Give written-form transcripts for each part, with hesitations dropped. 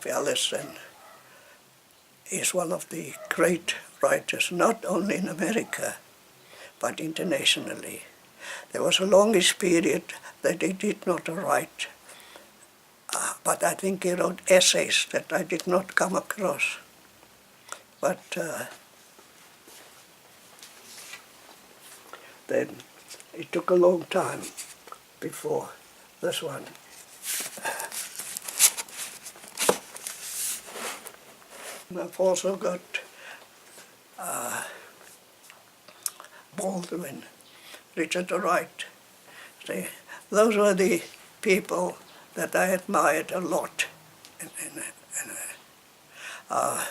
Elon is one of the great writers, not only in America, but internationally. There was a longish period that he did not write, but I think he wrote essays that I did not come across. But then it took a long time before this one. I've also got Baldwin, Richard Wright. See, those were the people that I admired a lot. I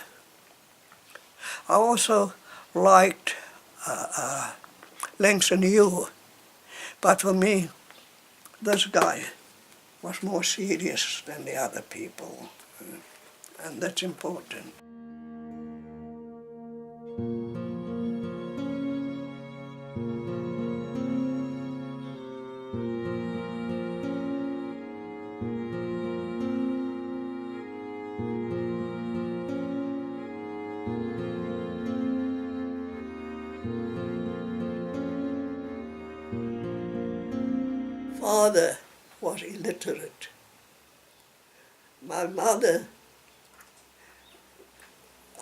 also liked Langston Hughes, but for me, this guy was more serious than the other people, and that's important. Father was illiterate. My mother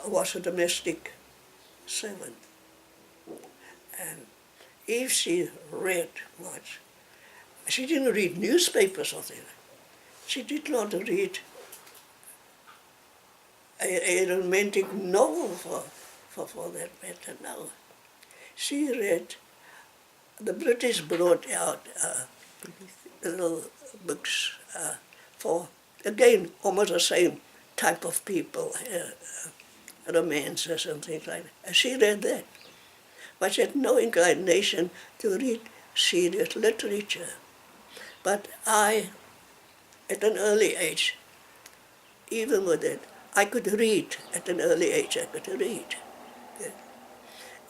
was a domestic servant, and if she read much, she didn't read newspapers or things. She did not read a romantic novel for that matter, no. She read, the British brought out little books for, again, almost the same type of people, romances and things like that. And she read that. But she had no inclination to read serious literature. But I, at an early age, even with it, I could read. At an early age, I could read.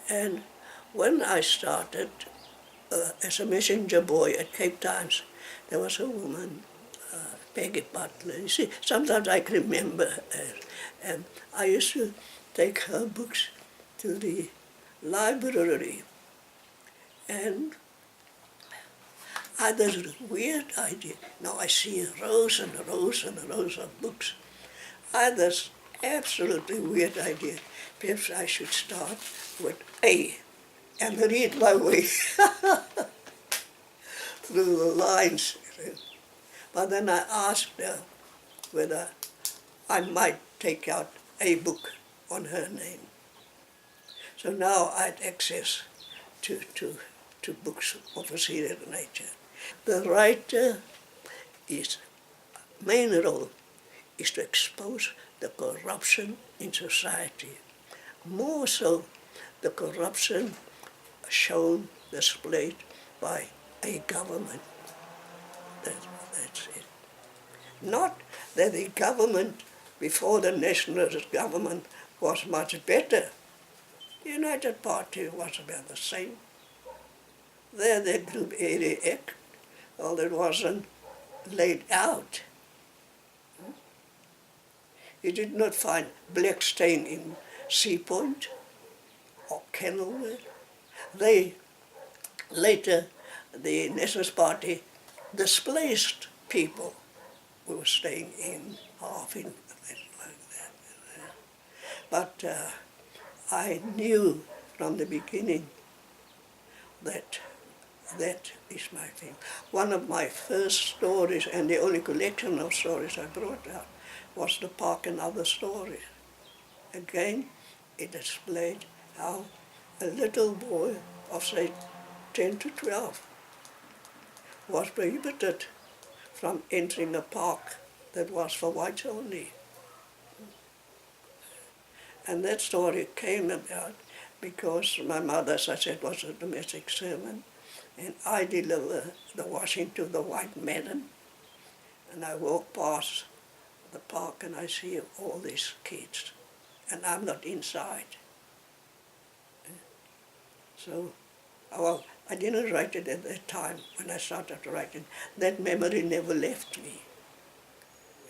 And when I started as a messenger boy at Cape Towns, there was a woman, Peggy Butler. You see, sometimes I can remember her. And I used to take her books to the library. And I had this weird idea. Now I see rows and rows and rows of books. I had this absolutely weird idea. Perhaps I should start with A and read my way through the lines. But then I asked her whether I might take out a book on her name. So now I had access to books of a serious nature. The writer main role is to expose the corruption in society. More so the corruption shown, displayed by a government. That's it. Not that the government before the nationalist government was much better. The United Party was about the same. There the Group 80 Act, although it wasn't laid out. You did not find black stain in Sea Point or Kenilworth. Later, the Nationalist Party displaced people who were staying in half in things like that. But I knew from the beginning that is my thing. One of my first stories, and the only collection of stories I brought out, was The Park and Other Stories. Again, it displayed how a little boy of say 10 to 12 was prohibited from entering a park that was for whites only. And that story came about because my mother, as I said, was a domestic servant, and I deliver the washing to the white madam, and I walk past the park and I see all these kids, and I'm not inside. So, well, I didn't write it at that time when I started writing. That memory never left me,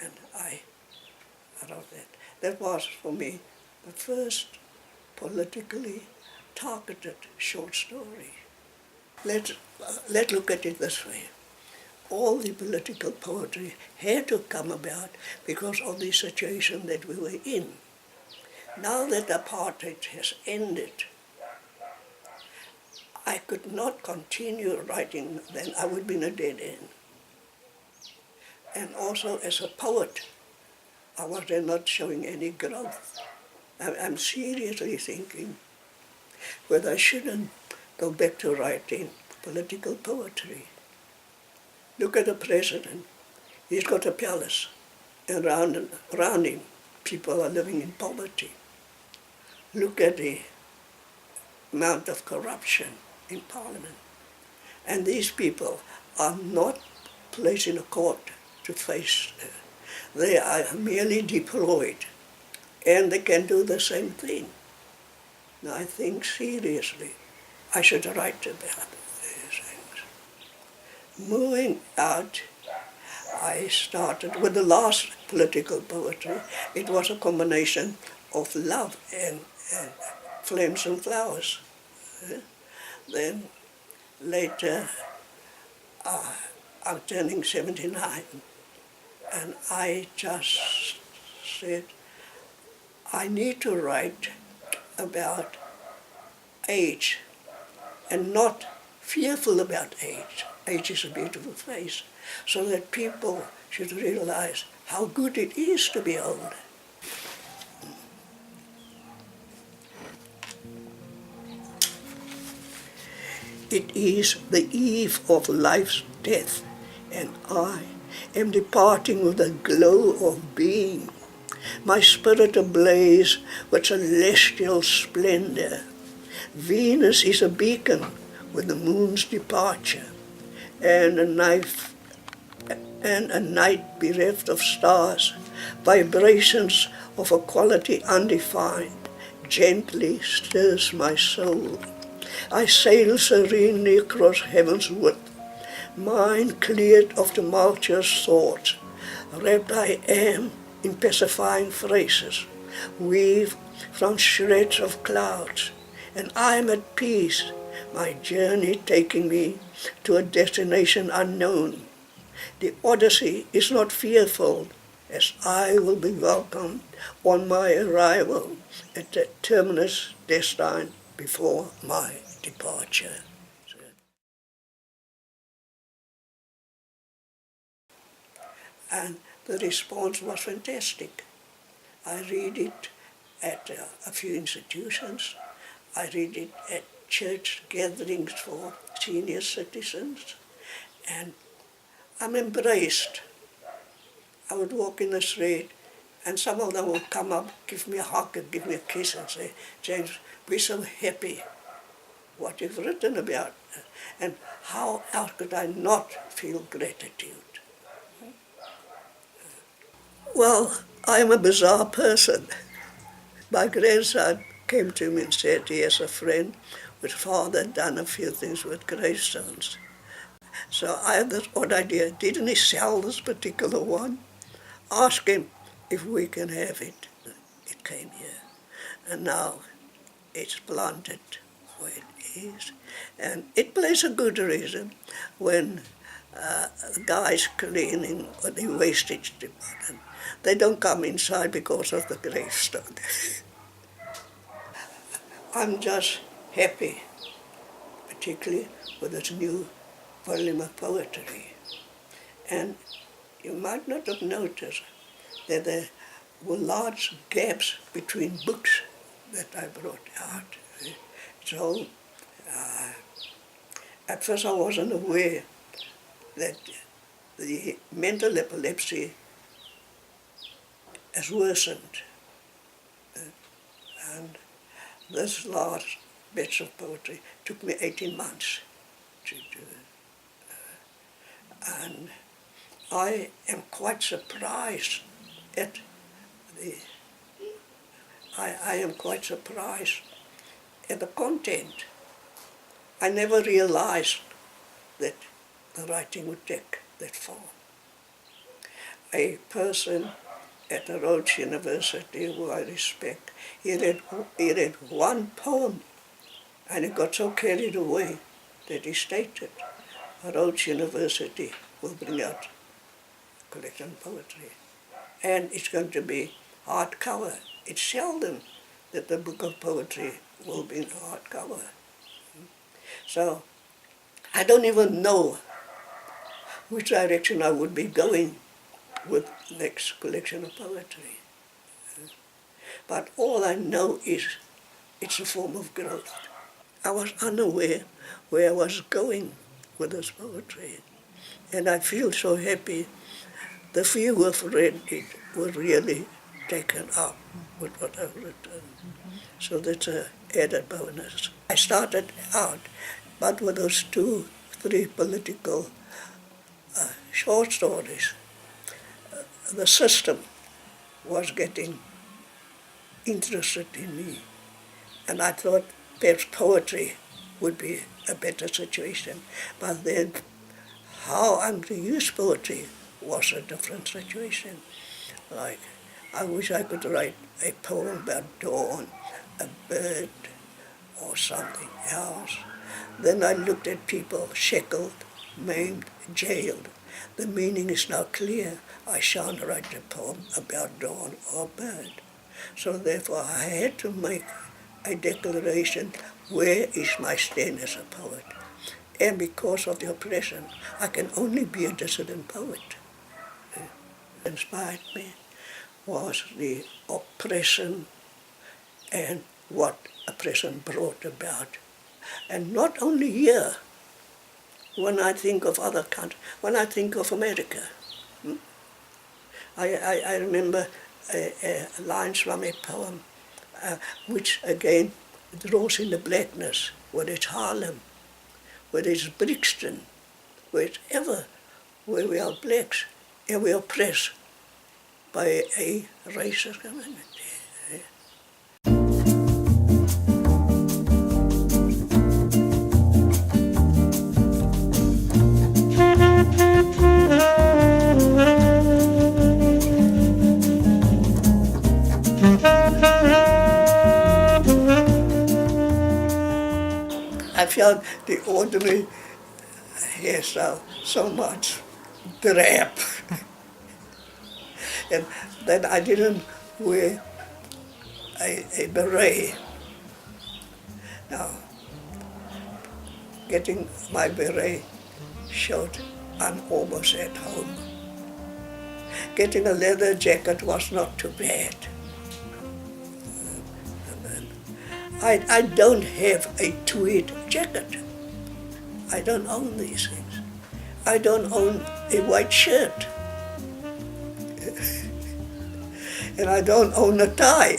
and I wrote that. That was, for me, the first politically targeted short story. Let's look at it this way. All the political poetry had to come about because of the situation that we were in. Now that apartheid has ended, I could not continue writing, then I would be in a dead end. And also as a poet, I was then not showing any growth. I'm seriously thinking whether I shouldn't go back to writing political poetry. Look at the president. He's got a palace, and around him, people are living in poverty. Look at the amount of corruption in parliament. And these people are not placed in a court to face. They are merely deployed, and they can do the same thing. Now I think seriously I should write about these things. Moving out, I started with the last political poetry. It was a combination of love and flames and flowers. Then later, I'm turning 79, and I just said, I need to write about age and not fearful about age. Age is a beautiful face, so that people should realize how good it is to be old. It is the eve of life's death, and I am departing with a glow of being, my spirit ablaze with celestial splendor. Venus is a beacon with the moon's departure, and a night bereft of stars, vibrations of a quality undefined, gently stirs my soul. I sail serenely across heaven's width, mind cleared of tumultuous thoughts. Wrapped I am in pacifying phrases, weave from shreds of clouds, and I am at peace, my journey taking me to a destination unknown. The Odyssey is not fearful, as I will be welcomed on my arrival at the terminus destined before my departure. And the response was fantastic. I read it at a few institutions. I read it at church gatherings for senior citizens, and I'm embraced. I would walk in the street, and some of them would come up, give me a hug and give me a kiss and say, James, we're so happy what you've written about. And how else could I not feel gratitude? Well, I'm a bizarre person. My grandson came to me and said he has a friend whose father had done a few things with gravestones. So I had this odd idea, didn't he sell this particular one? Ask him if we can have it. It came here. And now it's planted where it is. And it plays a good reason when the guys cleaning the wastage department. They don't come inside because of the gravestone. I'm just happy, particularly with this new volume of poetry. And you might not have noticed that there were large gaps between books that I brought out. So At first I wasn't aware that the mental epilepsy has worsened. And this last batch of poetry took me 18 months to do. And I am quite surprised at the, I am quite surprised at the content. I never realized that the writing would take that far. A person at the Rocha University, who I respect, he read one poem and he got so carried away that he stated, Rocha University will bring out a collection of poetry. And it's going to be hardcover. It's seldom that the book of poetry will be in hardcover. So I don't even know which direction I would be going with the next collection of poetry. But all I know is it's a form of growth. I was unaware where I was going with this poetry. And I feel so happy. The few who have read it were really taken up with what I've written. So that's an added bonus. I started out, but with those 2-3 political short stories, the system was getting interested in me. And I thought perhaps poetry would be a better situation. But then how I'm to use poetry was a different situation. Like, I wish I could write a poem about dawn, a bird, or something else. Then I looked at people shackled, maimed, jailed. The meaning is now clear. I shan't write a poem about dawn or bird. So therefore I had to make a declaration, where is my stand as a poet? And because of the oppression, I can only be a dissident poet. What inspired me was the oppression and what oppression brought about. And not only here, when I think of other countries, when I think of America. I remember lines from a poem which again draws in the blackness, whether it's Harlem, whether it's Brixton, wherever where we are blacks and we are oppressed by a racist community. I felt the ordinary hairstyle so much drab. And then I didn't wear a beret. Now, getting my beret showed I'm almost at home. Getting a leather jacket was not too bad. I don't have a tweed jacket. I don't own these things. I don't own a white shirt. And I don't own a tie.